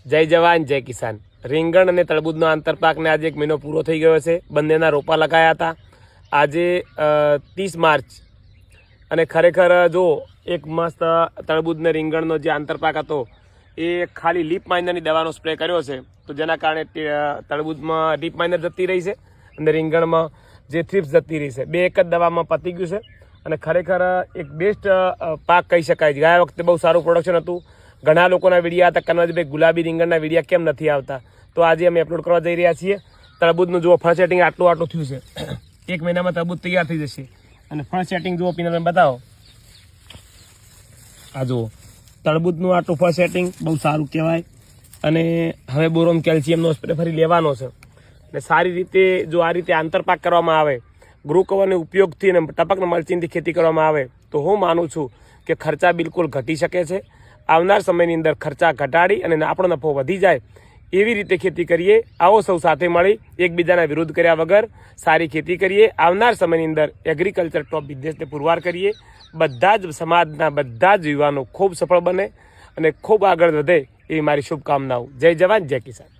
જય જવાન જય કિસાન। રીંગણ અને તરબૂચનો આંતરપાકને આજે 1 મહિનો પૂરો થઈ ગયો છે। બંનેના રોપા લગાયા હતા આજે 30 માર્ચ અને ખરેખર જો એક મસ્ત તરબૂચ ને રીંગણનો જે આંતરપાક હતો એ ખાલી લીપ માઇનરની દવાનો સ્પ્રે કર્યો છે, તો જેના કારણે તરબૂચમાં લીપ માઇનર જતી રહી છે અને રીંગણમાં જે થ્રિપ્સ જતી રહી છે। બે એક જ દવામાં પતી ગયું છે અને ખરેખર એક બેસ્ટ પાક કહી શકાય। ગયા વખતે બહુ સારું પ્રોડક્શન હતું। ઘણા લોકોના વિડીયા હતા કનવાજીભાઈ ગુલાબી રીંગણના વિડીયા કેમ નથી આવતા, તો આજે અમે અપલોડ કરવા જઈ રહ્યા છીએ। તરબૂચનું જુઓ ફળ સેટિંગ આટલું થયું છે। 1 મહિનામાં તરબૂચ તૈયાર થઈ જશે અને ફળ સેટિંગ જુઓ પીને તમે બતાવો। આ જુઓ તરબૂચનું આટલું ફળ સેટિંગ બહુ સારું કહેવાય અને હવે બોરોન કેલ્શિયમનો સ્પ્રે ફરી લેવાનો છે અને સારી રીતે જો આ રીતે આંતરપાક કરવામાં આવે, ગ્રો કવરના ઉપયોગથી અને ટપક મલ્ચિંગથી ખેતી કરવામાં આવે તો હું માનું છું કે ખર્ચા બિલકુલ ઘટી શકે છે। આવનાર સમયની અંદર ખર્ચા ઘટાડી અને આપણો નફો વધી જાય એવી રીતે ખેતી કરીએ। આવો સૌ સાથે મળી એકબીજાના વિરોધ કર્યા વગર સારી ખેતી કરીએ। આવનાર સમયની અંદર એગ્રીકલ્ચર ટોપ બિઝનેસને પુરવાર કરીએ। બધા જ સમાજના બધા જ યુવાનો ખૂબ સફળ બને અને ખૂબ આગળ વધે એવી મારી શુભકામનાઓ। જય જવાન જય કિસાન।